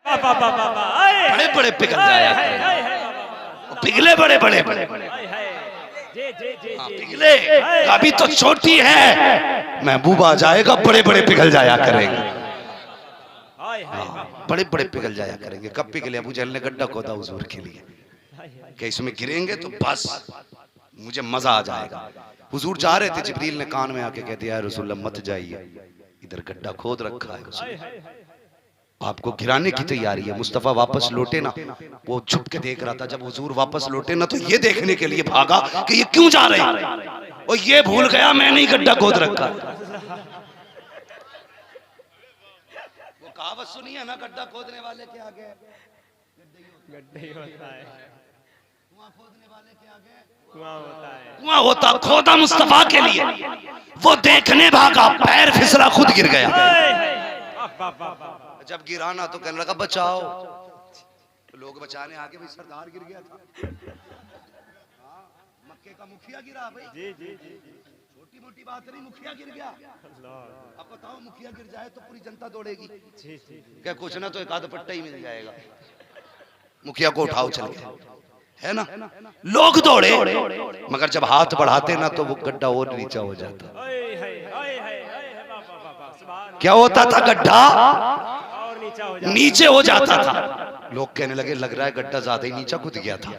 बड़े बड़े पिघल जाया, पिघले बड़े बड़े बड़े पिघले, अभी तो छोटी है, महबूबा आ जाएगा बड़े बड़े पिघल जाया करेंगे, बड़े बड़े पिघल जाया करेंगे। कब पिघले? अबू जहल ने गड्ढा खोदा हुजूर के लिए कि इसमें गिरेंगे तो बस मुझे मजा आ जाएगा। हुजूर जा रहे थे, जिब्रील ने कान में आके कह दिया, रसूलुल्लाह मत जाइए, इधर गड्ढा खोद रखा है, आपको गिराने की तैयारी है। मुस्तफा वापस लौटे ना, वो छुप के देख रहा था। जब हुजूर वापस लौटे ना तो ये देखने के लिए भागा कि ये क्यों जा रहे हैं, और ये भूल गया मैंने ही गड्ढा खोद रखा। वो कहावत सुनी है ना, गड्ढा खोदने वाले के आगे गड्ढा ही होता है, कुआं खोदने वाले के आगे कुआं होता है, कुआं होता। खोदा मुस्तफा के लिए, वो देखने भागा, पैर फिसला, खुद गिर गया। जब गिराना तो कहने लगा बचाओ, तो लोग बचाने आगे, भाई सरदार गिर गया था, मक्के का मुखिया गिरा भाई, जी जी जी, छोटी मोटी बात नहीं, मुखिया गिर गया। अब बताओ, मुखिया गिर जाए तो पूरी जनता दौड़ेगी, क्या कुछ ना तो एक आधा पट्टा ही मिल जाएगा। मुखिया को उठाओ चल के, है ना, लोग दौड़े, मगर जब हाथ बढ़ाते ना तो वो गड्ढा और नीचा हो जाता। क्या होता था? गड्ढा नीचे हो जाता था। लोग कहने लगे लग रहा है गड्ढा ज्यादा ही नीचा कूद गया था।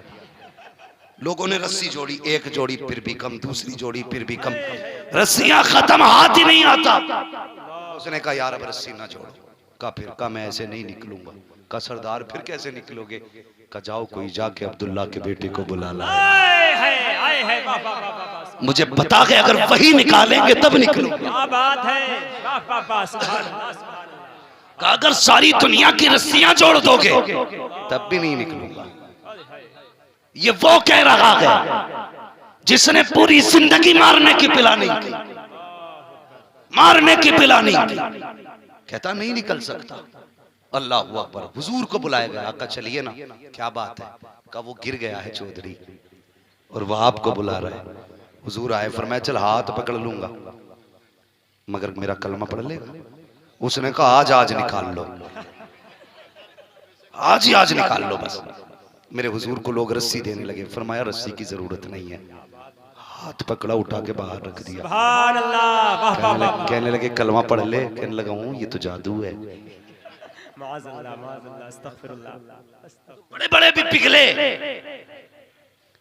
लोगों ने रस्सी जोड़ी, एक जोड़ी फिर भी कम, दूसरी जोड़ी फिर भी कम, रस्सियां खत्म, हाथ ही नहीं आता। उसने कहा यार अब रस्सी ना जोड़ो। कहा फिर कहा मैं ऐसे नहीं निकलूंगा। कहा सरदार फिर कैसे निकलोगे? कहा जाओ कोई जाके अब्दुल्ला के बेटे को बुला लाए, मुझे बता के अगर वही निकालेंगे तब निकलूंगा। बात है। अगर सारी दुनिया की रस्सियां जोड़ दोगे तब भी नहीं निकलूंगा। ये वो कह रहा है जिसने पूरी जिंदगी मारने की पिलानी की, मारने की पिलानी की, कहता नहीं निकल सकता। अल्लाह अकबर। हुजूर को बुलाया गया, आका चलिए ना, क्या बात है? कहा वो गिर गया है चौधरी, और वह आपको बुला रहा है। हुजूर आए, फरमाया चल हाथ पकड़ लूंगा मगर मेरा कलमा पढ़ लेगा। उसने कहा आज निकाल लो, आज निकाल लो बस। मेरे हुजूर को लोग रस्सी देने लगे, फरमाया रस्सी की जरूरत नहीं है। हाथ पकड़ा, उठा के बाहर रख दिया। सुभान अल्लाह। कहने लगे कलमा पढ़ ले। कहने लगा हूँ ये तो जादू है। बड़े बड़े भी पिघले,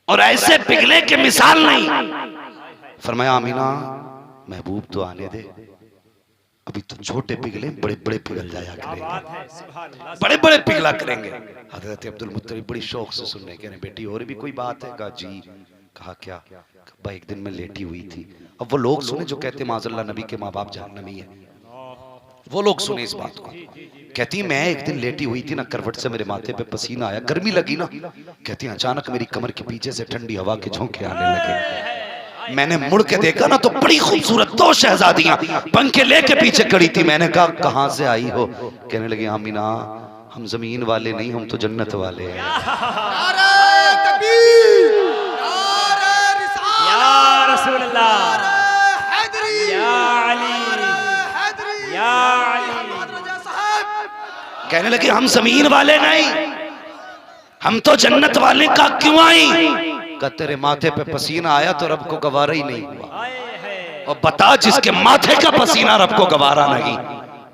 और ऐसे पिघले के मिसाल नहीं। फरमाया आमीना महबूब तो आने दे, अभी तो छोटे पिघले, बड़े बड़े पिघल जाया करेंगे, बड़े बड़े पिघला करेंगे। हजरत अब्दुल मुत्तलिब बड़ी शौक से सुन रहे, कहने बेटी और भी कोई बात है? कहा जी। कहा क्या? भाई एक दिन मैं लेटी हुई थी। अब वो लोग सुने जो कहते माज़अल्लाह नबी के माँ बाप जहन्नमी है, वो लोग सुने इस बात को। कहती मैं एक दिन लेटी हुई थी ना, करवट से मेरे माथे पे पसीना आया, गर्मी लगी ना। कहती अचानक मेरी कमर के पीछे से ठंडी हवा के झोंके आने लगे। मैंने मुड़ के देखा ना तो बड़ी खूबसूरत दो शहजादियां पंखे लेके पीछे खड़ी थी। मैंने कहा कहां से आई हो? कहने लगी आमीना हम जमीन वाले नहीं, हम तो जन्नत वाले हैं। या रसूल अल्लाह, या अली, या अली। कहने लगे हम जमीन वाले नहीं, हम तो जन्नत वाले। का क्यों आई? का तेरे माथे पे पसीना आया तो रब को गवारा ही नहीं हुआ। और बता जिसके माथे का पसीना रब को गवारा नहीं,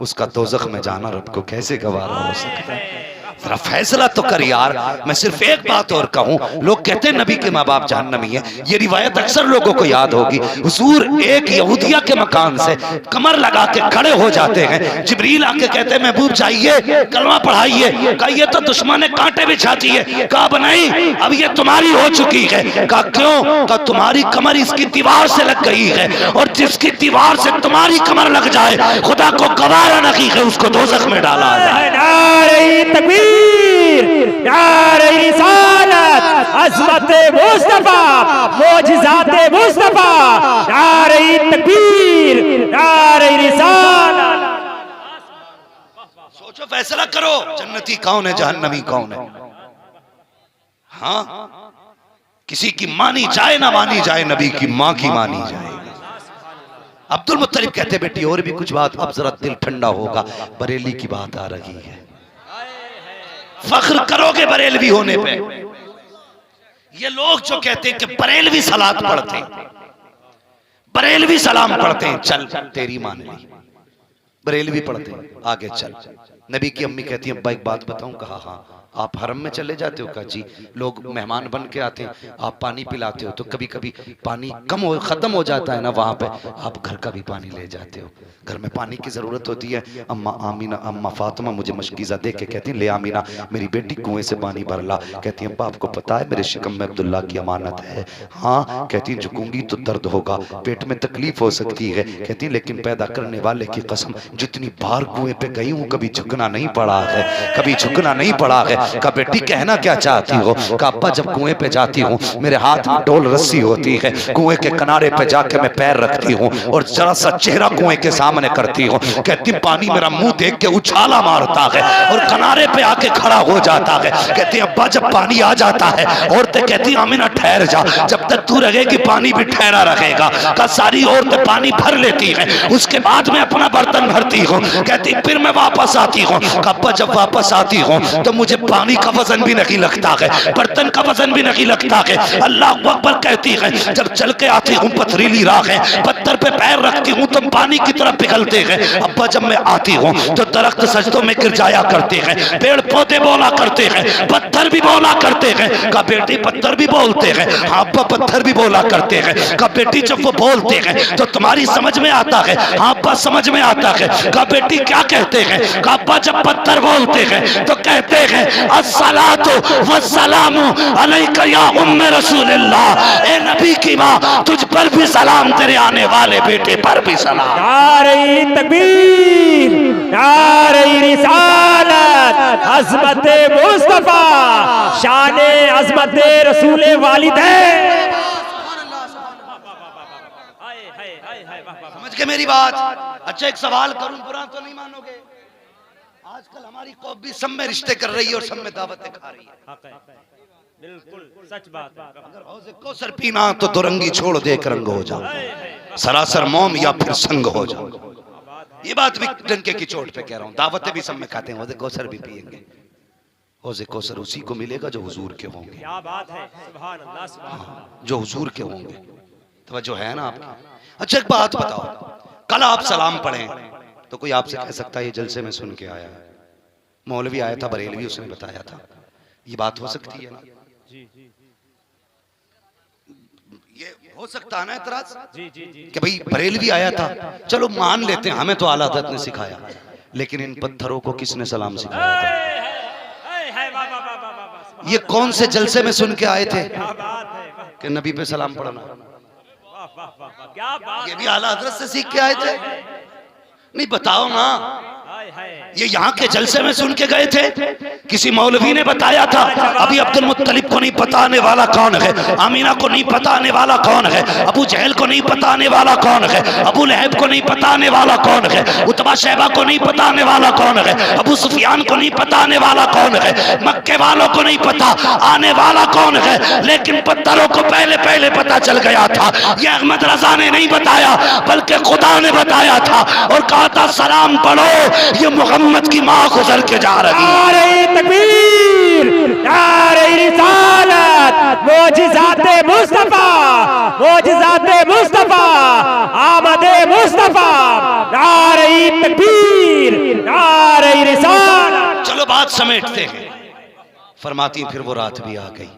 उसका दोज़ख में जाना रब को कैसे गवारा हो सकता है? जरा फैसला तो कर यार। मैं सिर्फ एक बात और कहूं, लोग कहते हैं नबी के माँ बाप जहन्नमी है, ये रिवायत अक्सर लोगों को याद होगी। हुजूर एक यहूदिया के मकान से कमर लगा के खड़े हो जाते हैं, जिब्रील आके कहते हैं महबूब जाइए कलमा पढ़ाइए। कहा ये तो दुश्मन कांटे बिछाती है। कहा नहीं अब ये तुम्हारी हो चुकी है। कहा क्यों? कहा तुम्हारी कमर इसकी दीवार से लग गई है, और जिसकी दीवार से तुम्हारी कमर लग जाए खुदा को गवारा नहीं है, उसको दोज़ख में डाला जाए। नारे रिसालत, अज़मत मुस्तफा, मोजिज़ाते मुस्तफा, नारे तकबीर, नारे रिसालत। सोचो फैसला करो, जन्नती कौन है, जहन्नमी कौन है? हाँ, किसी की मानी जाए ना मानी जाए, नबी की माँ की मानी जाए। अब्दुल मुत्तलिब कहते बेटी और भी कुछ बात, अब जरा दिल ठंडा होगा, बरेली की बात आ रही है। फख्र करोगे बरेलवी होने पे। ये लोग जो कहते हैं कि बरेलवी सलात पढ़ते हैं, बरेलवी सलाम पढ़ते हैं, चल तेरी मान ली, बरेलवी पढ़ते हैं, आगे चल। नबी की अम्मी कहती है अब्बा एक बात बताऊं? कहा हाँ। आप हरम में चले जाते हो? कहा जी। लोग मेहमान बन के आते हैं, आप पानी पिलाते हो, तो कभी कभी पानी खत्म हो जाता है ना, वहां पे आप घर का भी पानी ले जाते हो। घर में पानी की जरूरत होती है। अम्मा आमीना, अम्मा फातिमा मुझे मशकीज़ा दे के कहती ले आमीना मेरी बेटी कुएं से पानी भर ला। कहती अब्बा आपको पता है मेरे शिकम में अब्दुल्ला की अमानत है। हाँ। कहती झुकूंगी तो दर्द होगा, पेट में तकलीफ हो सकती है। कहती लेकिन पैदा करने वाले की कसम जितनी बार कुएं पे गई हूँ कभी झुकना नहीं पड़ा है, कभी झुकना नहीं पड़ा है। कहा बेटी कहना क्या चाहती हो? कहा अब्बा जब कुएं पे जाती हूँ मेरे हाथ में डोल रस्सी होती है, कुएं के किनारे पे जाके मैं पैर रखती हूँ और जरा सा चेहरा कुएं के सामने करती हूँ। कहती पानी मेरा मुंह देख के उछाला मारता है और किनारे पे आके खड़ा हो जाता है। कहती अब्बा जब पानी आ जाता है औरतें कहती आमीना ठहर जा, जब तक तू रहेगी पानी भी ठहरा रहेगा। का सारी औरतें पानी भर लेती है, उसके बाद में अपना बर्तन भरती हूँ। कहती फिर मैं वापस आती हूँ। अब्बा जब वापस आती हूँ तो मुझे पानी का वजन भी नहीं लगता है, बर्तन का वजन भी नहीं लगता है। अल्लाह अकबर कहती है जब चल के आती हूँ पथरीली राह है, पत्थर पे पैर रखती हूँ तो पानी की तरफ पिघलते हैं। अब्बा जब मैं आती हूँ तो दरख्त सजदों में गिर जाया करते हैं, पेड़ पौधे बोला करते हैं, पत्थर भी बोला करते हैं। का बेटी पत्थर भी बोलते हैं? हाँ अब्बा पत्थर भी बोला करते हैं। का बेटी जब वो बोलते हैं तो तुम्हारी समझ में आता है? हाँ अब्बा समझ में आता है। का बेटी क्या कहते हैं? का अब्बा जब पत्थर बोलते हैं तो कहते हैं अस्सलातु वस्सलामु अलैका या उम्मे रसूलिल्लाह। ए नबी की माँ तुझ पर भी सलाम, तेरे आने वाले बेटे पर भी सलाम। नारे तकबीर, नारे रिसालत, अज़मते मुस्तफा, शाने अज़मते रसूले वालिदैन। समझ के मेरी बात? अच्छा एक सवाल करूं, बुरा तो नहीं मानोगे? आजकल हमारी कौम भी सब में रिश्ते कर रही है और सब में दावतें खा रही है। बिल्कुल सच बात है। अगर हौज़े कौसर पीना तो दुरंगी छोड़ देकर रंग हो जाओ, सरासर मोम या फिर संग हो जाओ। ये बात भी डंके की चोट पे कह रहा हूँ। दावतें भी सब में खाते हैं, हौज़े कौसर भी पिएंगे। हौज़े कौसर उसी को मिलेगा जो हुजूर के होंगे। क्या बात है, सुभान अल्लाह, सुभान अल्लाह। जो हुजूर के होंगे। तवज्जो है ना आपकी? अच्छा एक बात बताओ, कल आप सलाम पढ़ें तो कोई आपसे कह सकता है ये जलसे में सुन के आया है, मौलवी आया था बरेलवी उसने बताया था, ये बात हो सकती है ना? ये हो सकता है ना एतराज कि भाई बरेलवी आया था, चलो मान लेते हैं, हमें तो आला हज़रत ने सिखाया, लेकिन इन पत्थरों को किसने सलाम सिखाया था? ये कौन से जलसे में सुन के आए थे कि नबी पे सलाम पढ़ना? ये भी आला हज़रत से सीख के आए थे? नहीं बताओ ना, ये यहाँ के जलसे में सुन के गए थे? किसी मौलवी ने बताया था? अभी अब्दुल मुत्तलिब को नहीं पता आने वाला कौन है, आमीना को नहीं पता आने वाला कौन है, अबू जहल को नहीं पता आने वाला कौन है, अबू लहब को नहीं पता आने वाला कौन है, उतबा शैबा को नहीं पता आने वाला कौन है, अबू सुफियान को नहीं पता आने वाला कौन है, मक्के वालों को नहीं पता आने वाला कौन है, लेकिन पत्थरों को पहले पहले पता चल गया था। ये अहमद रजा ने नहीं बताया बल्कि खुदा ने बताया था और कहा था सलाम पढ़ो, ये मोहम्मद की माँ गुजर के जा रही है। नारे तकबीर, नारे रिसालत, मोजिज़ाते मुस्तफा, मोजिज़ाते मुस्तफा, आमदे मुस्तफा, नारे तकबीर, नारे रिसालत। चलो बात समेटते हैं। फरमाती फिर वो रात भी आ गई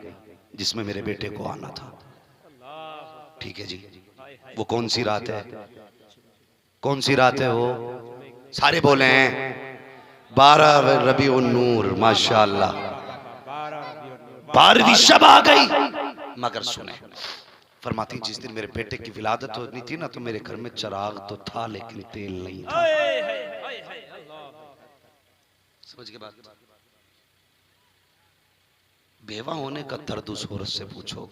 जिसमें मेरे बेटे को आना था। ठीक है जी, वो कौन सी रात है? कौन सी रात है वो? सारे बोले हैं 12 रबीउन नूर, माशाअल्लाह 12वीं शब आ गई। मगर सुने, फरमाती जिस दिन मेरे बेटे की विलादत होनी थी ना, तो मेरे घर में चिराग तो था लेकिन तेल नहीं था। समझ के बात? बेवा होने का दर्द उस औरत से पूछो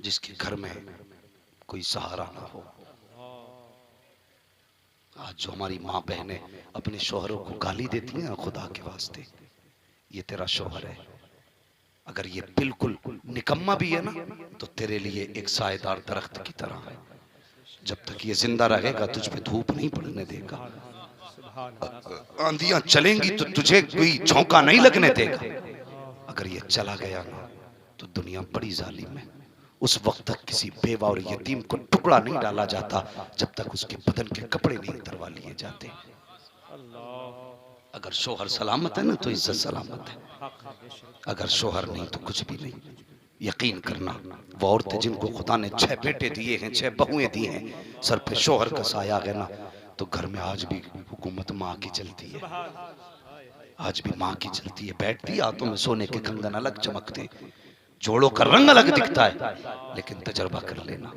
जिसके घर में कोई सहारा ना हो। आज जो हमारी माँ बहनें अपने शोहरों को गाली देती हैं, खुदा के वास्ते ये तेरा शोहर है, अगर ये बिल्कुल निकम्मा भी है ना तो तेरे लिए एक सायेदार दरख्त की तरह है। जब तक ये जिंदा रहेगा तुझ पे धूप नहीं पड़ने देगा। आंधियां चलेंगी तो तुझे कोई झोंका नहीं लगने देगा। अगर ये चला गया ना तो दुनिया बड़ी जालिम है। उस वक्त तक किसी बेवा और यतीम को टुकड़ा नहीं डाला जाता जब तक उसके बदन के कपड़े नहीं उतरवा लिए जाते। अगर शोहर सलामत है ना तो इज्जत सलामत है, अगर शोहर नहीं तो कुछ भी नहीं। यकीन करना, वो औरतें जिनको खुदा ने 6 बेटे दिए हैं, 6 बहुएं दी हैं, सर पे शोहर का साया है ना, तो घर में आज भी हुकूमत माँ की चलती है, आज भी माँ की चलती है। बैठती है, हाथों में सोने के कंगन अलग चमकते, जोड़ों का रंग अलग दिखता है, लेकिन तजर्बा कर लेना,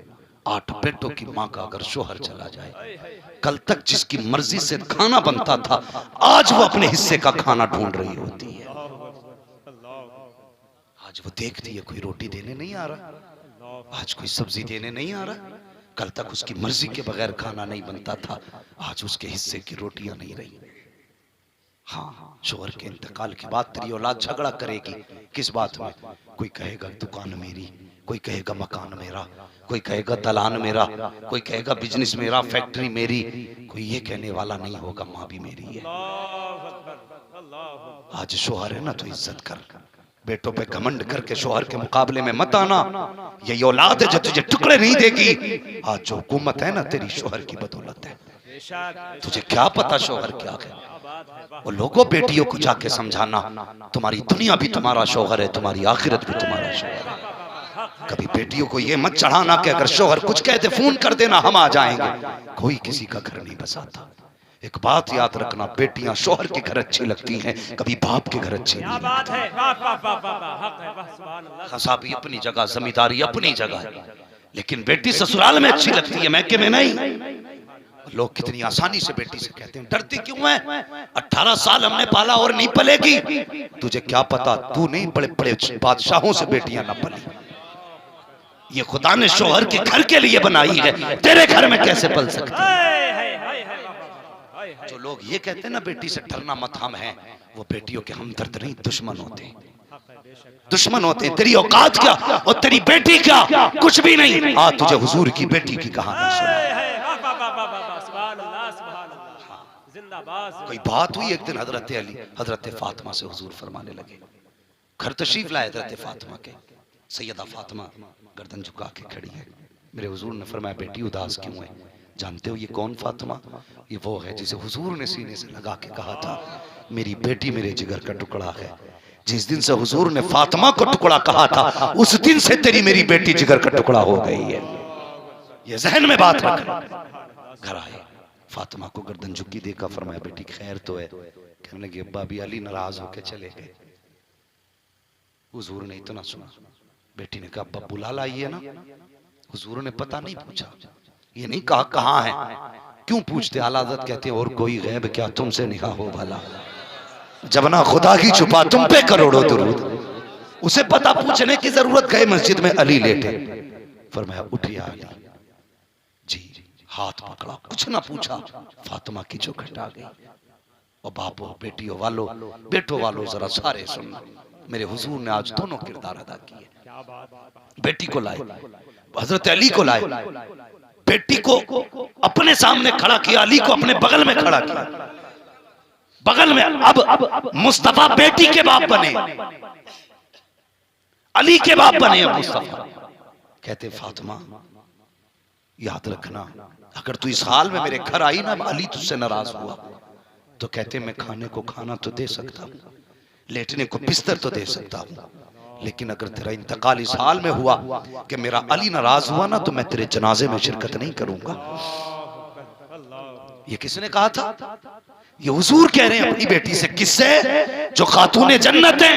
8 बेटों की माँ का अगर शोहर चला जाए, कल तक जिसकी मर्जी से खाना बनता था आज वो अपने हिस्से का खाना ढूंढ रही होती है। आज वो देखती है कोई रोटी देने नहीं आ रहा, आज कोई सब्जी देने नहीं आ रहा, कल तक उसकी मर्जी के बगैर खाना नहीं बनता था, आज उसके हिस्से की रोटियां नहीं रही। हाँ, शोहर के इंतकाल के बाद तेरी औलाद झगड़ा करेगी, किस बात में? कोई कहेगा दुकान मेरी, कोई कहेगा मकान मेरा, कोई कहेगा दलान मेरा, कोई कहेगा बिजनेस मेरा, फैक्ट्री मेरी, कोई ये कहने वाला नहीं होगा माँ भी मेरी है। आज शोहर है ना तो इज्जत कर, बेटों पे घमंड करके शोहर के मुकाबले में मत आना। यही औलाद है जो तुझे टुकड़े नहीं देगी। आज जो हुकूमत है ना तेरी शोहर की बदौलत है। तुझे क्या पता शोहर क्या है? वो लोगों बेटियों को जाके समझाना, तुम्हारी दुनिया भी तुम्हारा शोहर है, तुम्हारी आखिरत भी तुम्हारा शोहर है। कभी बेटियों को ये मत चढ़ाना कि अगर शोहर कुछ कहते फोन कर देना हम आ जाएंगे। कोई किसी का घर नहीं बसाता। एक बात याद रखना, बेटियां शोहर के घर अच्छी लगती हैं, कभी बाप के घर अच्छी नहीं। बात है, खसाबी अपनी जगह, जमींदारी अपनी जगह है, लेकिन बेटी ससुराल में अच्छी लगती है, मैके में नहीं। लोग कितनी आसानी से बेटी से कहते हैं डरती क्यों है? 18 साल हमने पाला और नहीं पलेगी। तुझे क्या पता, तू नहीं, बड़े बड़े बादशाहों से बेटियां न पली। ये खुदा ने शोहर के घर के लिए बनाई है, तेरे घर में कैसे पल सकती है? जो लोग ये कहते हैं ना बेटी से डरना मत, हम हैं, वो बेटियों के हमदर्द नहीं, दुश्मन होते, दुश्मन होते। तेरी औकात क्या और तेरी बेटी क्या? कुछ भी नहीं। आज तुझे हुजूर की बेटी की कहानी सुना। कोई बात हुई एक दिन हजरत अली, हजरत फातिमा से हुजूर फरमाने लगे, घर तशरीफ लाए हजरत फातिमा के। सैयदा फातिमा गर्दन झुका के खड़ी है। मेरे हुजूर ने फरमाया बेटी उदास क्यों है? जानते हो ये कौन फातिमा? ये वो है जिसे हुजूर ने सीने से लगा के कहा था मेरी बेटी मेरे जिगर का टुकड़ा है। जिस दिन से हुजूर ने फातिमा को टुकड़ा कहा था उस दिन से तेरी मेरी बेटी जिगर का टुकड़ा हो गई है। ये जहन में बात रख। घर आए, फातिमा को गर्दन झुकी देखा, फरमाया बेटी खैर तो है? कहने लगे अब्बा अभी अली नाराज होके चले गए। हुजूर ने इतना सुना, बेटी ने कहा अब्बा बुला लाइए ना। हुजूर ने पता नहीं पूछा, ये नहीं कहा कहाँ है, क्यों पूछते? आला हज़रत कहते हैं और कोई गैब क्या तुमसे निकाह हो भला, जब ना खुदा की छुपा तुम पे करोड़ों दुरूद। उसे पता पूछने की जरूरत, गए मस्जिद में अली लेटे, फरमाया उठिए अली जी, हाथ पकड़ा, कुछ ना पूछा, फातिमा की चौखट आ गई। और बापो बेटियों वालों, बेटों वालों जरा सारे सुनना, मेरे हुजूर ने आज दोनों किरदार अदा किए। बेटी को लाए, हजरत अली को लाए, बेटी को अपने सामने खड़ा किया, अली को अपने बगल में खड़ा किया, बगल में। अब मुस्तफा बेटी के बाप बने, अली के बाप बने अब मुस्तफा। कहते फातिमा याद रखना, अगर तू इस हाल में मेरे घर आई ना, अली तुझसे नाराज हुआ तो कहते मैं खाने को खाना तो दे सकता हूँ, लेटने को बिस्तर तो दे सकता हूँ, लेकिन अगर तेरा इंतकाल इस हाल में हुआ कि मेरा अली नाराज हुआ ना तो मैं तेरे जनाजे में शिरकत नहीं करूंगा। ये किसने कहा था? ये हुजूर कह रहे हैं अपनी बेटी से, किससे? जो खातूने जन्नत है,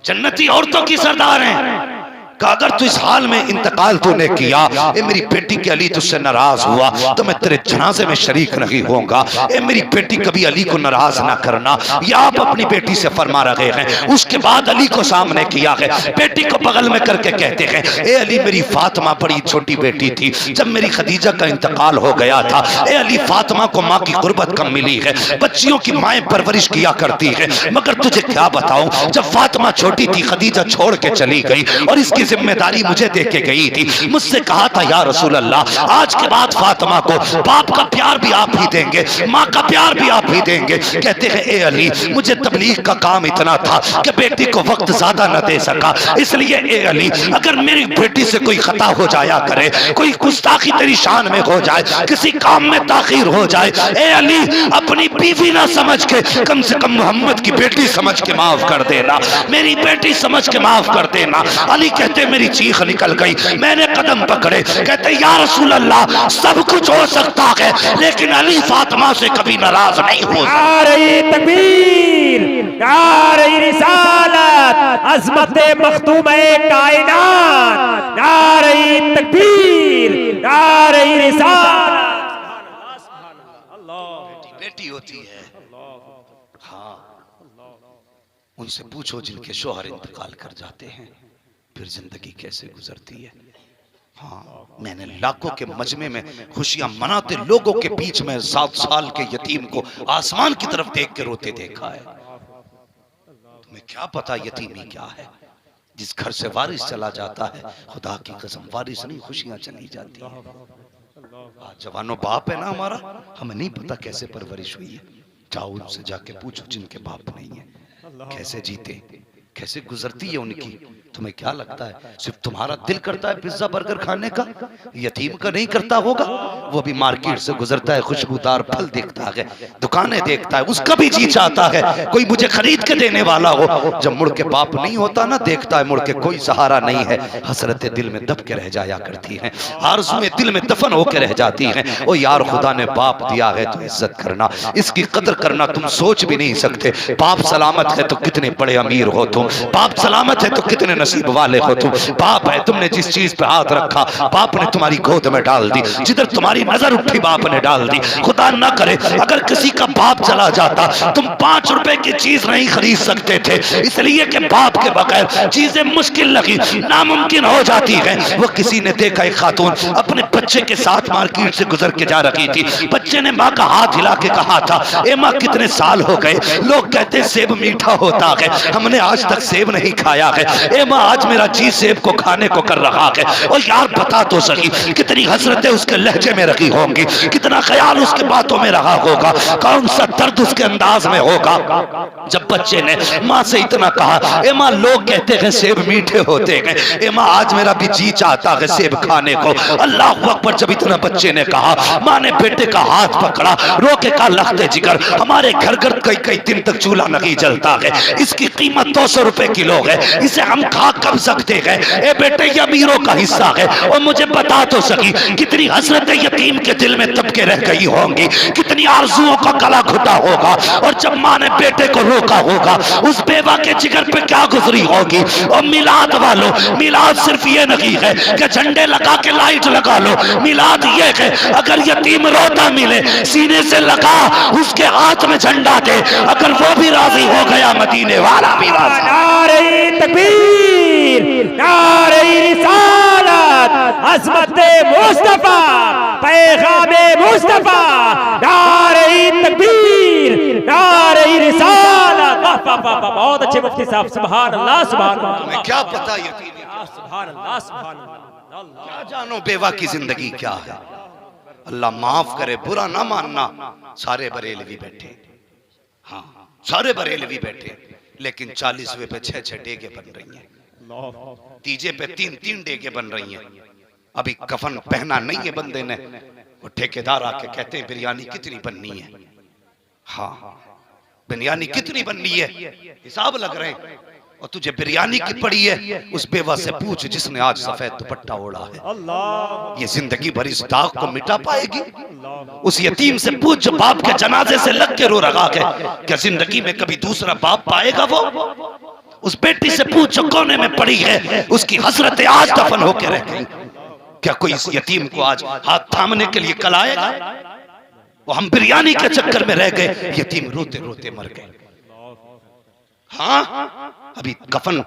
जन्नती औरतों की सरदार हैं। कि अगर तू इस हाल में इंतकाल तूने किया, ए मेरी बेटी के अली तुझसे नाराज हुआ तो मैं तेरे जनाजे में शरीक नहीं होऊंगा। ए मेरी बेटी कभी अली को नाराज ना करना। ये आप अपनी बेटी से फरमा रहे हैं। उसके बाद अली को सामने किया है, बेटी को बगल में करके कहते हैं ए अली मेरी फातिमा बड़ी छोटी बेटी थी, जब मेरी खदीजा का इंतकाल हो गया था, ए अली फातिमा को माँ की गुर्बत कम मिली है, बच्चियों की माएँ परवरिश किया करती है, मगर तुझे क्या बताऊं, जब फातिमा छोटी थी खदीजा छोड़ के चली गई और इसकी जिम्मेदारी मुझे दे के गई थी। मुझसे कहा था या रसूल अल्लाह आज के बाद फातिमा को बाप का प्यार भी आप ही देंगे, माँ का प्यार भी आप ही देंगे। कहते हैं ए अली मुझे तबलीग का काम इतना था कि बेटी को वक्त ज्यादा न दे सका, इसलिए ए अली अगर मेरी बेटी से कोई खता हो जाया करे, कोई गुस्ताखी तेरी शान में हो जाए, किसी काम में ताखीर हो जाए, ए अली अपनी बीवी ना समझ के कम से कम मोहम्मद की बेटी समझ के माफ कर देना, मेरी बेटी समझ के माफ कर देना। अली कहते मेरी चीख निकल गई, मैंने कदम पकड़े, कहते या रसूल अल्लाह सब कुछ हो सकता है लेकिन अली फातिमा से कभी नाराज नहीं हो सकता। नारे तकबीर, नारे रिसालत, अज़मत मखदूम-ए कायनात, नारे तकबीर, नारे रिसालत। बेटी होती है, हाँ उनसे पूछो जिनके शोहर इंतकाल कर जाते हैं फिर जिंदगी कैसे गुजरती है। हाँ मैंने लाखों के मजमे में खुशियां मनाते लोगों के बीच में 7 साल के यतीम को आसमान की तरफ देख के रोते देखा है। तुम्हें क्या पता यतीमी क्या है। जिस घर से वारिस चला जाता है खुदा की कसम वारिस नहीं खुशियां चली जाती है। आज जवानों बाप है ना हमारा, हमें नहीं पता कैसे परवरिश हुई है। जाओ उनसे जाके पूछो जिनके बाप नहीं है कैसे जीते, कैसे गुजरती है उनकी। तुम्हें क्या लगता है सिर्फ तुम्हारा दिल करता है पिज्जा बर्गर खाने का, यतीम का नहीं करता होगा? वो भी मार्केट से गुजरता है, खुशबूदार फल देखता है, दुकानें देखता है, उसका भी जी चाहता है कोई मुझे खरीद के देने वाला हो। जब मुड़ के बाप नहीं होता ना, देखता है मुड़ के कोई सहारा नहीं है, हसरतें दिल में दब के रह जाया करती हैं, आरज़ुएं दिल में दफन होकर रह जाती हैं। ओ यार खुदा ने बाप दिया है तो इज्जत करना, इसकी कदर करना तुम सोच भी नहीं सकते। बाप सलामत है तो कितने बड़े अमीर हो तुम, बाप सलामत है तो कितने नसीब वाले हो तुम। बाप है, तुमने जिस चीज पे हाथ रखा बाप ने तुम्हारी गोद में डाल दी, जिधर तुम्हारी नजर उठी बाप ने डाल दी। खुदा ना करे अगर किसी का बाप चला जाता, तुम 5 रुपए की चीज नहीं खरीद सकते थे, इसलिए कि बाप के बगैर चीजें मुश्किल लगी, नामुमकिन हो जाती है। वो किसी ने देखा एक खातून अपने बच्चे के साथ मार्केट से गुजर के जा रही थी, बच्चे ने माँ का हाथ हिला के कहा था ए माँ कितने साल हो गए, लोग कहते सेब मीठा होता है, हमने आज तक सेब नहीं खाया है, ए माँ आज मेरा जी सेब को खाने को कर रहा है। और यार बता तो सही कितनी हसरतें उसके लहजे में रखी होंगी, कितना ख्याल उसके बातों में रहा होगा, कौन सा दर्द उसके अंदाज में होगा। जब बच्चे ने माँ से इतना कहा ए माँ लोग कहते हैं सेब मीठे होते हैं, ए माँ आज मेरा भी जी चाहता है सेब खाने को। अल्लाह अकबर। जब इतना बच्चे ने कहा, माँ ने बेटे का हाथ पकड़ा, रोके का लखते जिगर, हमारे घर घर कई कई दिन तक चूल्हा नहीं जलता है, इसकी कीमत 200 रुपए किलो है, इसे हम खा कब सकते हैं, ए बेटे ये अमीरों का हिस्सा है। और मुझे बता तो सकी कितनी हसरतें यतीम के दिल में दब के रह गई होंगी, कितनी आरज़ुओं का गला घुटा होगा, और जब माँ ने बेटे को रोका होगा उस बेवा के जिगर पे क्या गुजरी होगी। और मिलाद वालों, मिलाद सिर्फ ये नहीं है कि झंडे लगा के लाइट लगा लो, मिलाद ये है अगर यतीम रोता मिले सीने से लगा उसके हाथ में झंडा दे, अगर वो भी राजी हो गया मदीने वाला भी राजी। नारे तकबीर, नारे रिसालत, अज़मत-ए मुस्तफा, पैगाम-ए मुस्तफा, नारे तकबीर, नारे रिसालत। बहुत अच्छे मुफ्ती साहब, सुभान अल्लाह, सुभान अल्लाह। तुम्हें क्या पता यतीम सुभान अल्लाह, सुभान अल्लाह। क्या जानो बेवा की जिंदगी क्या है। अल्लाह माफ करे, बुरा ना मानना। सारे बरेलवी बैठे, हाँ सारे बरेलवी बैठे, लेकिन 40वें पे 6-6 डेगे बन रही हैं, तीजे पे 3-3 डेगे बन रही हैं। अभी कफन पहना नहीं है बंदे ने, वो ठेकेदार आके कहते हैं बिरयानी कितनी बननी है, हाँ बिरयानी कितनी बननी है, हिसाब लग रहे हैं। और तुझे बिरयानी की पड़ी है, उस बेवा से पूछ जिसने आज सफेद दुपट्टा ओढ़ा है, ये जिंदगी भर इस दाग को मिटा पाएगी। उस यतीम से पूछ जो बाप के जनाजे से लग के रो रहा है, क्या जिंदगी में कभी दूसरा बाप पाएगा वो। उस बेटी से पूछ जो कोने में पड़ी है, उसकी हसरतें आज दफन होकर रह गई, क्या कोई इस यतीम को आज हाथ थामने के लिए कल आएगा। वो हम बिरयानी के चक्कर में रह गए, यतीम रोते रोते मर गए। हाँ, अभी कफन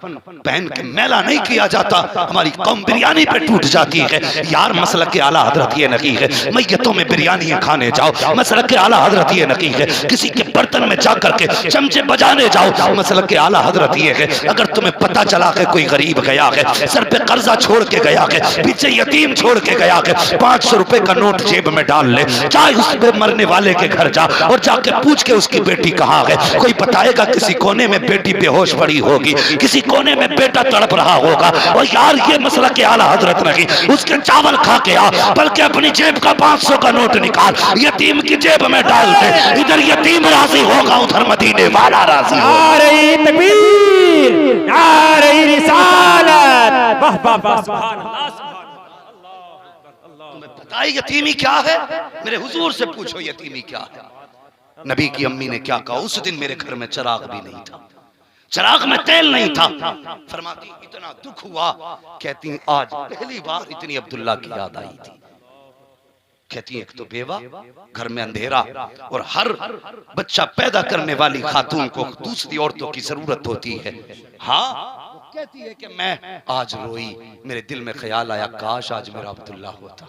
पहन के मैला नहीं किया जाता, हमारी कौम बिरयानी पे टूट जाती है। यार मसलक के आला हजरत ये नहीं है मैयतों में बिरयानी खाने जाओ, मसलक के आला हजरत ये नहीं है किसी के बर्तन में जा करके चमचे बजाने जाओ, मसलक के आला हजरत ये है अगर तुम्हें पता चला कि कोई गरीब गया है, सर पे कर्जा छोड़ के गया है, पीछे यतीम छोड़ के गया है, 500 रुपए का नोट जेब में डाल ले, चाहे उस पे मरने वाले के घर जा और जाके पूछ के उसकी बेटी कहाँ है। कोई बताएगा किसी कोने में बेटी बेहोश पड़ी होगी, किसी कोने में बेटा तड़प रहा होगा। और यार ये मसला के आला हजरत नहीं, उसके चावल खा के आ, बल्कि अपनी जेब का 500 का नोट निकाल यतीम की जेब में डाल दे। इधर यतीम राजी होगा, उधर मदीने वाला राजी होगा। नारे तकबीर, नारे रिसालत, वाह वाह वाह, सुभान अल्लाह, सुभान अल्लाह। तुम्हें पता है यतीमी क्या है? मेरे हुजूर से पूछो यतीमी क्या है। नबी की अम्मी ने क्या कहा, उस दिन मेरे घर में चिराग भी नहीं था, चिराग में तेल नहीं था। फरमाती इतना दुख हुआ, कहती आज पहली बार इतनी अब्दुल्ला की याद आई थी। कहती एक तो बेवा, घर में अंधेरा, और हर बच्चा पैदा करने वाली खातून को दूसरी औरतों की जरूरत होती है। हाँ, कहती है कि मैं आज रोई, मेरे दिल में ख्याल आया काश आज मेरा अब्दुल्ला होता,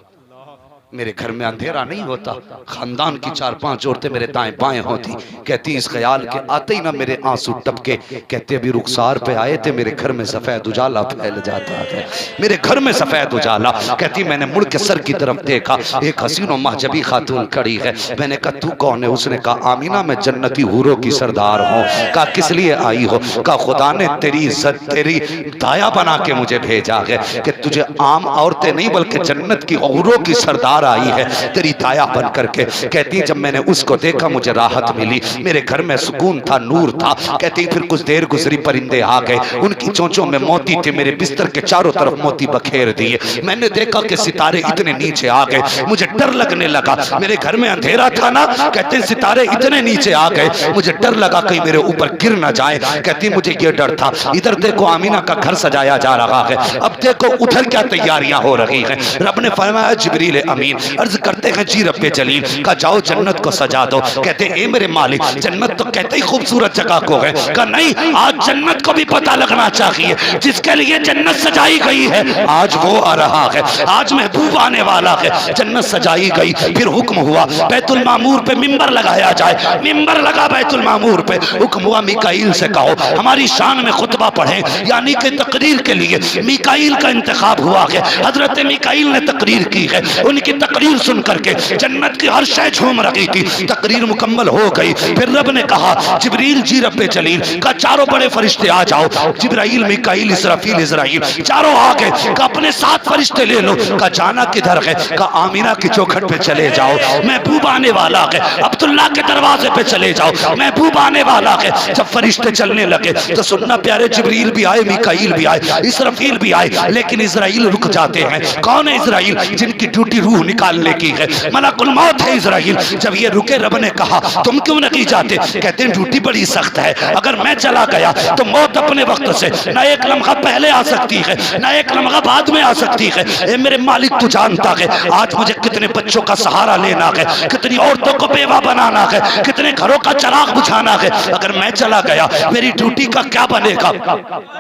मेरे घर में अंधेरा नहीं होता, खानदान की 4-5 औरतें मेरे दाएं बाएं होती। कहती इस ख्याल के आते ही ना मेरे आंसू टपके। कहते अभी रुखसार पे आए थे, मेरे घर में सफेद उजाला फैल जाता है, मेरे घर में सफेद उजाला। कहती मैंने मुड़ के सर की तरफ देखा, एक हसीन और महजबी खातून खड़ी है। मैंने कहा तू कौन है? उसने कहा आमीना मैं जन्नती हूरों की सरदार हूँ। कहा किस लिए आई हो? कहा खुदा ने तेरी इज्जत तेरी दाया बना के मुझे भेजा है कि तुझे आम औरतें नहीं बल्कि जन्नत की हूरों की सरदार आई है तेरी दाया बन करके। कहती जब मैंने उसको देखा मुझे राहत मिली, मेरे घर में सुकून था, नूर था। कहती फिर कुछ देर गुजरी, परिंदे आ गए, उनकी चोंचों में मोती थे, मेरे बिस्तर के चारों तरफ मोती बखेर दिए। मैंने देखा कि सितारे इतने नीचे आ गए, मुझे डर लगने लगा। मेरे घर में अंधेरा था ना, कहते सितारे इतने नीचे आ गए, मुझे डर लगा कहीं मेरे ऊपर गिर ना जाए। कहती मुझे ये डर था। इधर देखो आमीना का घर सजाया जा रहा है, अब देखो उधर क्या तैयारियां हो रही हैं। रब ने फरमाया जिब्रील अमीन अर्ज करते हैं जी रब्बे जलील का जाओ जन्नत को सजा दो। कहते ए मेरे मालिक जन्नत तो कहते ही खूबसूरत जगह को है। कहा नहीं, आज जन्नत को भी पता लगना चाहिए जिसके लिए जन्नत सजाई गई है आज वो आ रहा है, आज महबूब आने वाला है। जन्नत सजाई गई, फिर हुक्म हुआ बैतुल मामूर पे मिंबर लगाया जाए। मिंबर लगा बैतुल मामूर पे, हुक्म हुआ मिकाईल से कहो हमारी शान में खुतबा पढ़े, यानी कि तकरीर के लिए मिकाईल का इंतखाब हुआ है। हजरत मिकाईल ने तकरीर की है, उनकी तकरीर सुन करके जन्नत की हर शय झूम रही थी। तकरीर मुकम्मल हो गई, फिर रब ने कहा जिब्रील जी रब्बे जलील का चारों बड़े फरिश्ते आ जाओ। जिब्राइल मिकाईल इसराफील इजराइल चारों आ गए। का अपने 7 फरिश्ते ले लो। का जाना किधर है? का आमीना की चौखट पे चले जाओ, महबूब आने वाला है। अब्दुल्ला के दरवाजे पे चले जाओ, महबूब आने वाला है। जब फरिश्ते चलने लगे तो सुनना प्यारे, जिब्रील भी आए, मिकाईल भी आए, इसराफील भी आए, लेकिन इजराइल रुक जाते हैं। कौन है इजराइल? जिनकी ड्यूटी रूह निकालने की है, मलकुल मौत है इजराइल। जब ये रुके रब ने कहा तुम क्यों नहीं जाते? कहते हैं ड्यूटी बड़ी सख्त है, अगर मैं चला गया तो मौत अपने वक्त से न एक लम्हा पहले आ सकती है न एक लम्हा बाद में आ सकती है। ए मेरे मालिक तू जानता है आज मुझे कितने बच्चों का सहारा लेना है, कितनी औरतों को बेवा बनाना है, कितने घरों का चिराग बुझाना है। अगर मैं चला गया मेरी ड्यूटी का क्या बनेगा,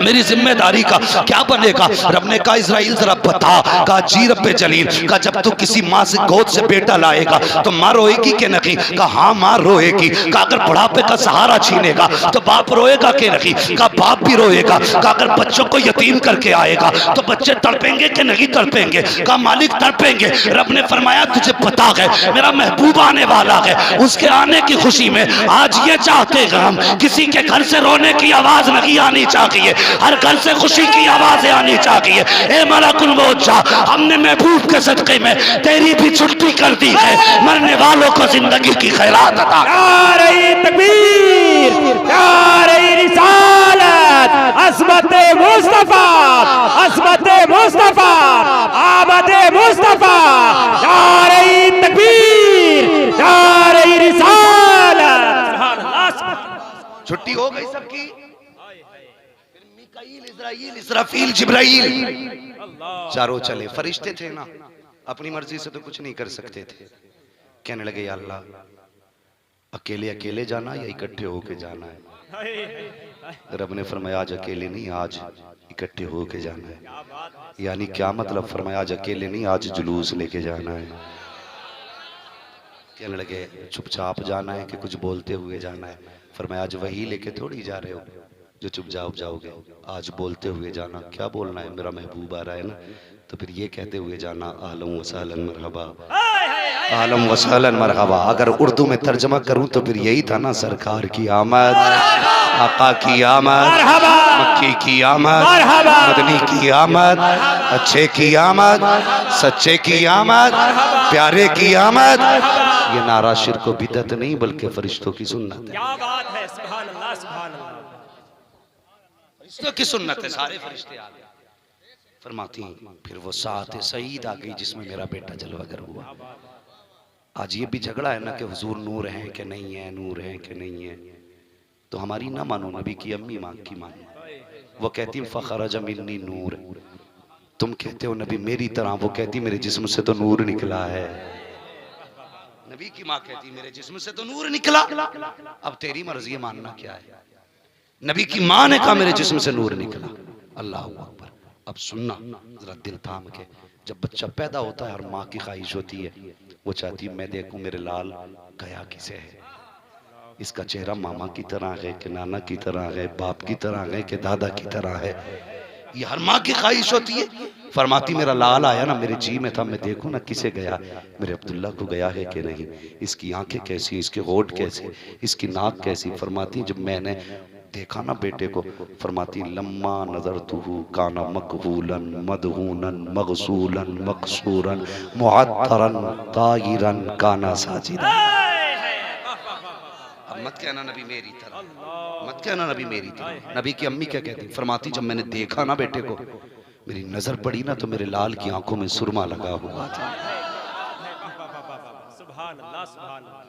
मेरी जिम्मेदारी का क्या बनेगा? रब ने कहा इजराइल जरा बता। कहा जी रब्बे जलील का जब तू किसी माँ से गोद से बेटा लाएगा तो माँ रोएगी कि नहीं? कहा हाँ माँ रोएगी। कहा अगर बुढ़ापे का सहारा छीनेगा तो बाप रोएगा कि नहीं? कहा बाप भी रोएगा। कहा अगर बच्चों को यतीम करके आएगा तो बच्चे तड़पेंगे कि नहीं तड़पेंगे? कहा मालिक तड़पेंगे। रब ने फरमाया तुझे पता है मेरा महबूब आने वाला है, उसके आने की खुशी में आज ये चाहते हैं हम किसी के घर से रोने की आवाज नहीं आनी चाहिए, हर घर से खुशी की आवाजें आनी चाहिए। ए मलकुल मौत जा, हमने महबूब के सदके में तेरी भी छुट्टी कर दी है, मरने वालों को जिंदगी की खैरात अता। नारे तकबीर, नारे रिसालत, अज़मत मुस्तफा, अज़मत मुस्तफा, आमद मुस्तफा। नारे तकबीर, नारे रिसालत। छुट्टी हो गई सबकी। फिर मिकाईल इजराइल इसराफील जिब्राइल चारों चले। फरिश्ते थे ना, अपनी मर्जी से तो कुछ नहीं कर सकते थे। कहने लगे या अल्लाह अकेले अकेले जाना या इकट्ठे होके जाना है? रब ने फरमाया आज अकेले नहीं, आज इकट्ठे होके जाना है। यानी क्या मतलब? फरमाया आज अकेले नहीं, आज जुलूस लेके जाना है। कहने लगे चुपचाप जाना है कि कुछ बोलते हुए जाना है? फरमाया आज वही लेके थोड़ी जा रहे हो जो चुपचाप जाओगे, आज बोलते हुए जाना। क्या बोलना है? मेरा महबूब आ रहा है ना, तो फिर ये कहते हुए जाना, आलम वसालन मरहबा, आलम वसालन मरहबा। अगर उर्दू में तर्जमा करूं तो फिर यही था ना, सरकार की आमद, आका की आमद, मक्की की आमद, मदनी की आमद, अच्छे की आमद, सच्चे की आमद, प्यारे की आमद। ये नारा शिर्क व बिदअत नहीं बल्कि फरिश्तों की सुन्नत है। क्या बात है, सुभान अल्लाह, सुभान अल्लाह। फरिश्तों की सुन्नत है, सारे फरिश्ते आ गए। फरमाती फिर वो साथ सईद आ गई जिसमें मेरा बेटा जलवागर हुआ। आज ये भी झगड़ा है ना कि हुजूर नूर है कि नहीं है, नूर है कि नहीं है। तो हमारी ना मानो, नबी की अम्मी मां की मानो। वो कहती फखरज मिन्नी नूर, तुम कहते हो नबी मेरी तरह, वो कहती मेरे जिस्म से तो नूर निकला है। नबी की माँ कहती मेरे जिस्म से तो नूर निकला, अब तेरी मर्जी मानना क्या है। नबी की माँ ने कहा मेरे जिस्म से नूर निकला। अल्लाह अकबर। अब सुनना जरा दिल थाम के, जब बच्चा पैदा होता है हर माँ की ख्वाहिश होती है, वो चाहती है मैं देखूं मेरे लाल गया किसे है, इसका चेहरा मामा की तरह है कि नाना की तरह है, बाप की तरह है कि दादा की तरह है। ये हर माँ की ख्वाहिश होती है। फरमाती मेरा लाल आया ना, मेरे जी में था, मैं देखूं ना किसे गया, मेरे अब्दुल्ला को गया है कि नहीं, इसकी आंखें कैसी, इसके होठ कैसे, इसकी नाक कैसी। फरमाती जब मैंने देखा ना बेटे को, फरमाती लम्मा नजर तुहु काना मकबूलन मदहूनन मगसूलन मकसूरन मुअत्तरन ताहिरन काना साजिदा। अब मत कहना नबी मेरी तरह, मत कहना नबी मेरी तरह। नबी की अम्मी क्या कहती? फरमाती जब मैंने देखा ना बेटे को, मेरी नजर पड़ी ना तो मेरे लाल की आंखों में सुरमा लगा हुआ था। सुभान अल्लाह, सुभान अल्लाह।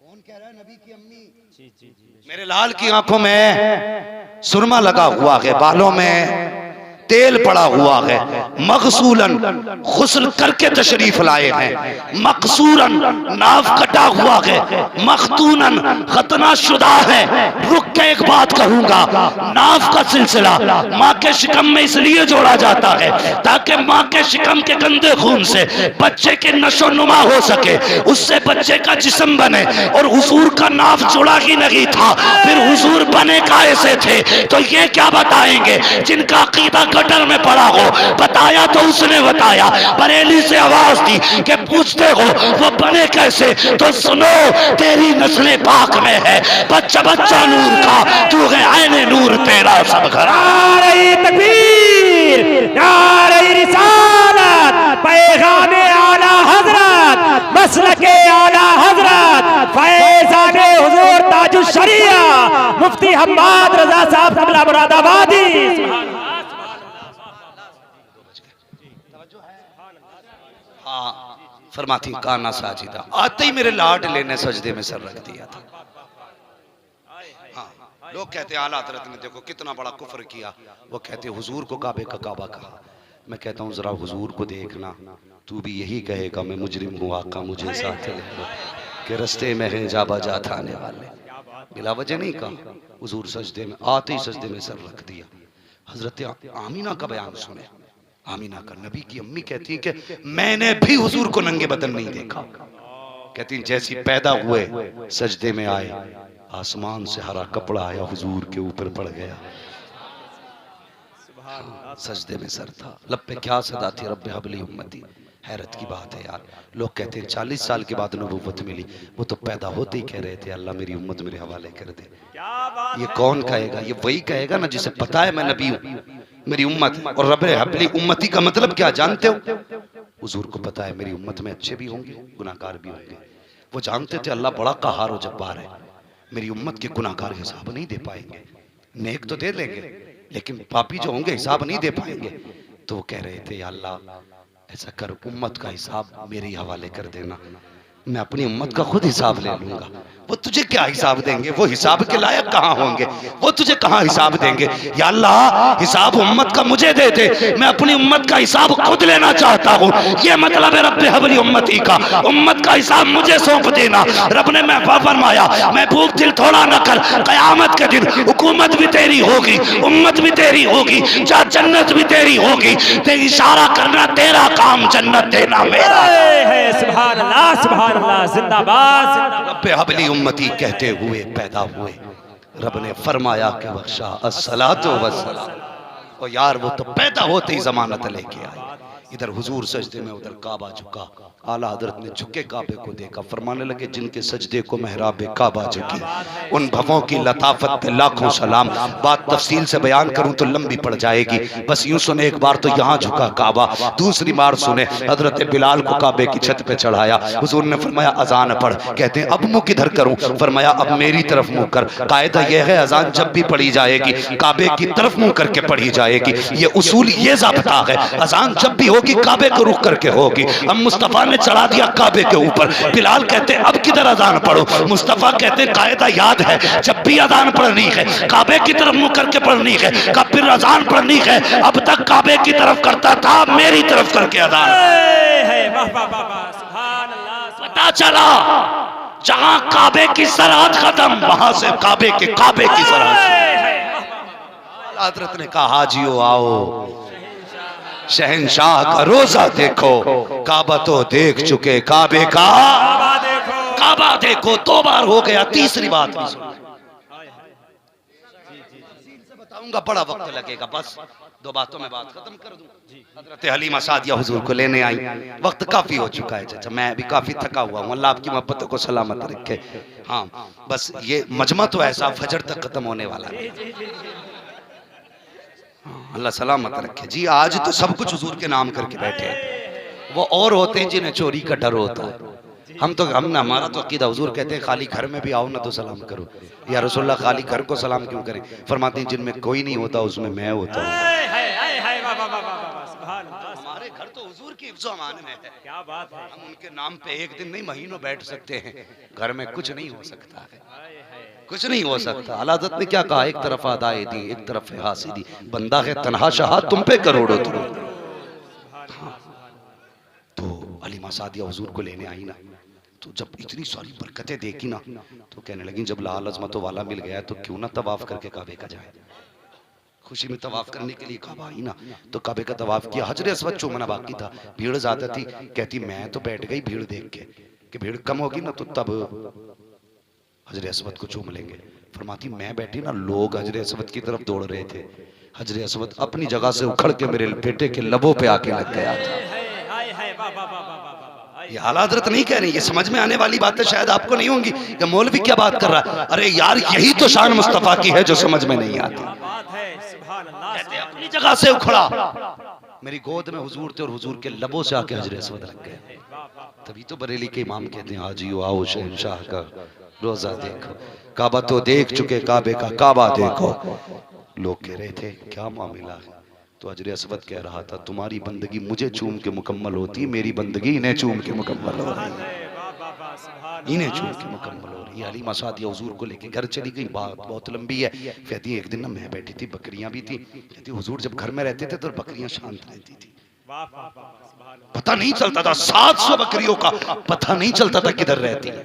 कौन कह रहा है? नबी की अम्मी। जी जी जी। मेरे लाल की आंखों में सुरमा लगा हुआ है, बालों में तेल पड़ा हुआ है, मगसूलन गुस्ल करके तशरीफ लाए हैं, मकसूरन नाव कटा हुआ है, मखतूनन खतना शुदा है। रुक के एक बात कहूंगा, नाव का सिलसिला माँ के शिकम में इसलिए जोड़ा जाता है ताकि माँ के शिकम के गंदे खून से बच्चे के नशो नुमा हो सके, उससे बच्चे का जिस्म बने। और हुजूर का नाव जुड़ा ही नहीं था, फिर हुजूर बने कैसे थे? तो ये क्या बताएंगे जिनका अकीदा गटर में पड़ा हो? बताया तो उसने बताया, बरेली से आवाज दी कि पूछते हो वो बने कैसे? तो सुनो तेरी नस्लें पाक में है, बच्चा बच्चा नूर का, तू है आईने नूर तेरा सब घर। नारे तकबीर, नारे रिसालत, पैगाम आला हजरत, मसलके आला हजरत, फैजान हुजूर ताजुश शरिया मुफ्ती हम्माद रजा साहब कमला मुरादाबादी। हाँ, फरमाती काना साजिदा, आते ही मेरे लाडले ने सजदे में सर रख दिया था। हाँ, लोग कहते हैं आला हज़रत ने देखो कितना बड़ा कुफ्र किया, वो कहते हैं हुजूर को काबे का काबा कहा। मैं कहता हूँ जरा हुजूर को देखना, तू भी यही कहेगा मैं मुजरिम हूँ, आका मुझे साथ ले लो कि रस्ते में है जाबा जात आने वाले। बिला वजह नहीं कहा, हुजूर सजदे में आते ही सजदे में सर रख दिया। हजरत आमीना का बयान सुने, आमीना का, नबी की अम्मी कहती है कि मैंने भी हुजूर को नंगे बदन नहीं देखा। कहती जैसी पैदा हुए सजदे में आए, आसमान से हरा कपड़ा आया हुजूर के ऊपर पड़ गया, सजदे में सर था। लब पे क्या सदा थी, रब्बे हबली उम्मती। हैरत की बात है यार, लोग कहते हैं 40 साल के बाद नबूवत मिली, वो तो पैदा होते ही कह रहे थे अल्लाह मेरी उम्मत मेरे हवाले कर दे। ये कौन कहेगा? ये वही कहेगा ना जिसे पता है मैं नबी हूँ, मेरी उम्मत। और रब्बे हबली उम्मती का मतलब क्या जानते हो? हुजूर को पता है मेरी उम्मत में अच्छे भी होंगे गुनाहगार भी होंगे। वो जानते थे अल्लाह बड़ा कहार और जब्बार है, मेरी उम्मत के गुनाहगार हिसाब नहीं दे पाएंगे, नेक तो दे देंगे लेकिन पापी जो होंगे हिसाब नहीं दे पाएंगे। तो वो कह रहे थे या अल्लाह ऐसा कर, उम्मत का हिसाब मेरे ही हवाले कर देना। मैं अपनी उम्मत का खुद हिसाब ले लूंगा। वो तुझे क्या हिसाब देंगे? वो हिसाब के लायक कहाँ होंगे? वो तुझे कहाँ हिसाब देंगे? या अल्लाह, हिसाब उम्मत का मुझे दे दे, मैं अपनी उम्मत का हिसाब खुद लेना चाहता हूँ। ये मतलब है रब्बे हबली उम्मती का, उम्मत का हिसाब मुझे सौंप देना। रब ने मैं फरमाया, मैं भूख दिल थोड़ा न कर, कयामत के दिन हुकूमत भी तेरी होगी, उम्मत भी तेरी होगी, जन्नत भी तेरी होगी। तेरी इशारा करना तेरा काम, जन्नत देना मेरा। सुभान अल्लाह, सुभान अल्लाह, जिंदाबाद। रब्बे हबली उम्मती कहते हुए पैदा हुए, रब ने फरमाया कि बख्शा अस्सलातु वस्सलाम। और यार वो तो पैदा होते ही जमानत लेके आए। इधर हुजूर सजदे में, उधर काबा झुका। आला हजरत ने झुके काबे को देखा, फरमाने लगे जिनके सजदे को महराबे काबा झुकी, उन भवों की लताफत पे लाखों सलाम। बात तफसील से बयान करूं तो लंबी पड़ जाएगी, बस यूं सुने एक बार तो यहाँ झुका काबा, दूसरी बार सुने हजरत बिलाल को काबे की छत पे चढ़ाया। हुजूर ने फरमाया अजान पढ़। कहते हैं अब मुंह किधर करूं? फरमाया अब मेरी तरफ मुंह कर। कायदा यह है अजान जब भी पढ़ी जाएगी काबे की तरफ मुंह करके पढ़ी जाएगी। ये उसूल, ये ज़ाब्ता है। अजान जब भी होगी काबे को रुख करके होगी। अब मुस्तफा ने चढ़ा दिया काबे के ऊपर। बिलाल कहते अब किधर अजान पढ़ो? मुस्तफा कहते कायदा याद है, जब भी अजान पढ़नी है काबे की तरफ मुंह करके पढ़नी है। कब फिर अजान पढ़नी है, अब तक काबे की तरफ करता था, मेरी तरफ करके अजान। पता चला जहां काबे की सरहद खत्म, वहां से काबे की सरहद। हजरत ने कहा हाजियो आओ, शहंशाह का रोजा देखो, काबा तो देख चुके, काबे का काबा देखो। 2 बार हो गया, तीसरी बात नहीं सुन। बताऊंगा, बड़ा वक्त लगेगा, बस 2 बातों में बात खत्म कर दूं। हजरत हलीमा सादिया हुजूर को लेने आई, वक्त काफी हो चुका है चाचा, मैं भी काफी थका हुआ हूँ, अल्लाह आपकी मोहब्बतों को सलामत रखे। हाँ बस ये मजमा तो ऐसा फजर तक खत्म होने वाला है, अल्लाह सलामत रखे जी। आज तो सब कुछ हुजूर के नाम करके बैठे हैं, वो और होते हैं जिन्हें चोरी का डर होता है। हम ना, हमारा तो अकीदा, हुजूर कहते हैं खाली घर में भी आओ ना तो सलाम करो। या रसूलुल्लाह खाली घर को सलाम क्यों करें? फरमाते हैं जिनमें कोई नहीं होता उसमें मैं होता हूँ। हमारे घर तो हुजूर की हिफ्ज़ो अमान में है, क्या बात है। हम उनके नाम पे एक दिन नहीं महीनों बैठ सकते हैं, घर में कुछ नहीं हो सकता है, कुछ नहीं हो सकता। आला हज़रत ने क्या कहा? एक तरफ अदाए दी, एक तरफ हासिदी, बंदा है तन्हा शाह तुम पे करोड़ों तुम। तो हलीमा सादिया हुजूर को लेने आई ना, तो जब इतनी सारी बरकतें देखी ना, तो कहने लगी जब लाल अजमतों वाला मिल गया तो क्यों ना तवाफ करके काबे का जाए। खुशी में तवाफ करने के लिए काबा आई ना, तो काबे का तवाफ किया। हजरे अस्वद चूमना बाकी था, भीड़ ज्यादा थी। कहती मैं तो बैठ गई भीड़ देख के कि भीड़ कम होगी ना तो तब हजरे अस्वद को चूम लेंगे। फरमाती मैं बैठी ना, लोग हजरे अस्वद की तरफ दौड़ रहे थे। हजरे अस्वद अपनी जगह से उखड़ के मेरे बेटे के लबों पे आके लग गया था। ये आला हज़रत नहीं कह रही, ये समझ में आने वाली बातें शायद आपको नहीं होंगी कि मौलवी क्या बात कर रहा है। अरे यार यही तो शान मुस्तफा की है जो समझ में नहीं आती। कहते अपनी जगह से उखड़ा, मेरी गोद में हुजूर थे और हुजूर के लबों से आके हजरे अस्वद लग गए। तभी तो बरेली के इमाम कहते हैं हाजियो आओ शहंशाह का रोजा देखो, काबा तो देख चुके, काबे का काबा देखो। लोग कह रहे थे क्या मामला है? तो हजरे अस्वद कह रहा था तुम्हारी बंदगी मुझे चूम के मुकम्मल होती, मेरी बंदगी इन्हें चूम के मुकम्मल हो रही है, इन्हें चूम के मुकम्मल हो रही है। हलीमा सादिया हुजूर को लेके घर चली गई। बात बहुत लंबी है। कहती एक दिन ना मैं बैठी थी, बकरियां भी थी। कहती हुजूर जब घर में रहते थे तो बकरियां शांत रहती थी, पता नहीं चलता था, 700 बकरियों का पता नहीं चलता था किधर रहती है।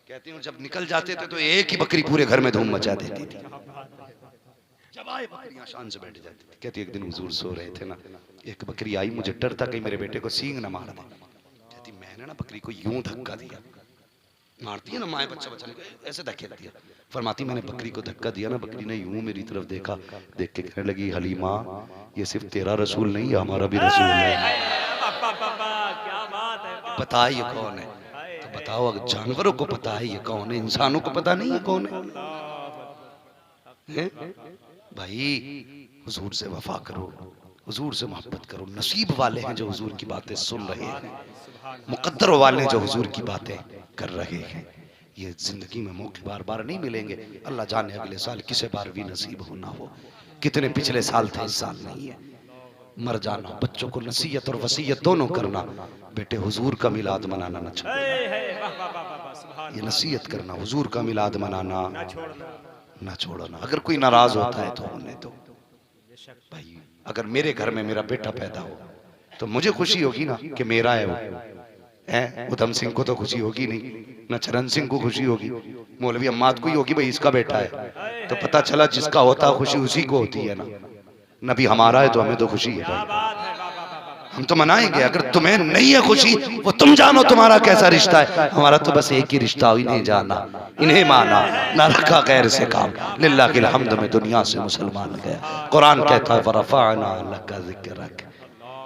कहती हूँ जब निकल जाते थे तो एक ही बकरी पूरे घर में धूम मचा देती थी, जब आए बकरियां शान से बैठ जाती थी। कहती एक दिन हुजूर सो रहे थे ना, एक बकरी आई, मुझे डर था कहीं मेरे बेटे को सींग ना मार दे। कहती मैंने ना बकरी को यूं धक्का दिया, मारती है ना माए बच्चा बचाने को, ऐसे धक्के दिया। फरमाती मैंने बकरी को धक्का दिया ना, बकरी ने यूं मेरी तरफ देखा, देख के कहने लगी हलीमा ये सिर्फ तेरा रसूल नहीं है हमारा भी रसूल है। पता है ये कौन है? तो बताओ, अगर जानवरों को पता है ये कौन है, इंसानों को पता नहीं है कौन है? भाई हुजूर से वफा करो, हुजूर से मोहब्बत करो। नसीब वाले हैं जो हुजूर की बातें सुन रहे हैं, मुकद्दर वाले जो हुजूर की बातें कर रहे हैं। ये जिंदगी में मौके बार बार नहीं मिलेंगे, अल्लाह जाने अगले साल किसे बार भी नसीब होना हो। कितने पिछले साल थे, इस साल नहीं है। मर जाना, बच्चों को नसीहत और वसीयत दोनों करना, बेटे हुजूर का मिलाद मनाना न छोड़ो। ये नसीहत करना, हुजूर का मिलाद मनाना ना छोड़ना। अगर कोई नाराज होता है तो होने दो भाई। अगर मेरे घर में मेरा बेटा पैदा हो तो मुझे खुशी होगी ना कि मेरा है वो है। उधम सिंह को तो खुशी होगी नहीं, न चरण सिंह को खुशी होगी, मौलवी अम्माद को ही होगी भाई इसका बेटा है। तो पता चला जिसका होता खुशी उसी को होती है ना। नबी हमारा है तो हमें तो खुशी है भाई, हम तो मनाएंगे। अगर तुम्हें नहीं है खुशी वो तुम जानो तुम्हारा कैसा रिश्ता है। हमारा तो बस एक ही रिश्ता, इन्हें जाना इन्हें माना, ना रखा गैर से काम। लिल्लाहिल हम्द में दुनिया से मुसलमान गया। कुरान कहता है वरफ़अना लका ज़िक्रक,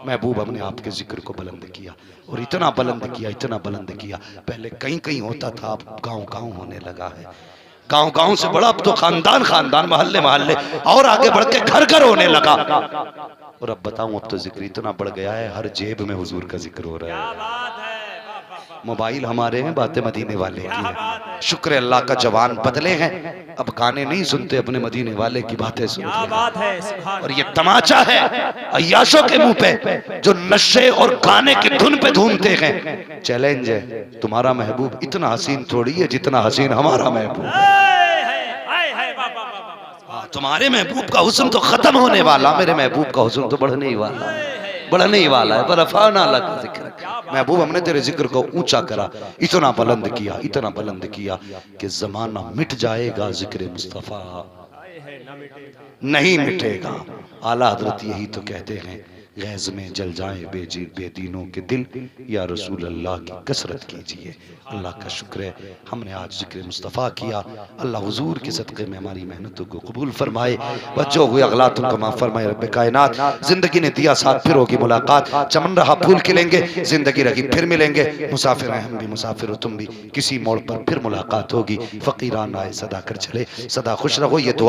महबूब हमने आपके जिक्र को बुलंद किया, और इतना बुलंद किया, इतना बुलंद किया। पहले कहीं कहीं होता था, अब गाँव गाँव होने लगा है। गांव गांव से बड़ा अब तो खानदान खानदान, मोहल्ले मोहल्ले, और आगे बढ़ के घर घर होने लगा। और अब बताऊं, अब तो जिक्र इतना बढ़ गया है, हर जेब में हुजूर का जिक्र हो रहा है। मोबाइल हमारे हैं, बातें मदीने वाले की हैं। शुक्र अल्लाह का जवान बदले हैं, अब गाने नहीं सुनते, अपने मदीने वाले की बातें सुनते हैं। और ये तमाचा है अय्याशों के मुंह पे जो नशे और गाने की धुन पे धूमते हैं। चैलेंज है, तुम्हारा महबूब इतना हसीन थोड़ी है जितना हसीन हमारा महबूब। तुम्हारे महबूब का हुस्न तो खत्म होने वाला, मेरे महबूब का हुस्न तो बढ़ने ही वाला है, बढ़ने ही वाला है। वरफ़अना लका ज़िक्रक, महबूब हमने तेरे जिक्र को ऊंचा करा, इतना बुलंद किया, इतना बुलंद किया कि जमाना मिट जाएगा, जिक्र मुस्तफ़ा नहीं मिटेगा। आला हजरत यही तो कहते हैं, गैज़ में जल जाए बेदीनों के दिल, या रसूल अल्लाह की कसरत कीजिए। अल्लाह का शुक्र है हमने आज जिक्र मुस्तफ़ा किया। अल्लाह हुजूर के सदक़े में हमारी मेहनतों को कबूल फरमाए, बच्चों हुए अगलातों को माफ़ फरमाए। रब्बे कायनात, जिंदगी ने दिया साथ, फिर होगी मुलाकात। चमन रहा फूल खिलेंगे, जिंदगी रही फिर मिलेंगे। मुसाफिर हैं हम भी, मुसाफिर हो तुम भी, किसी मोड़ पर फिर मुलाकात होगी। फ़कीरान आए सदा कर चले, सदा खुश रहो, ये दुआ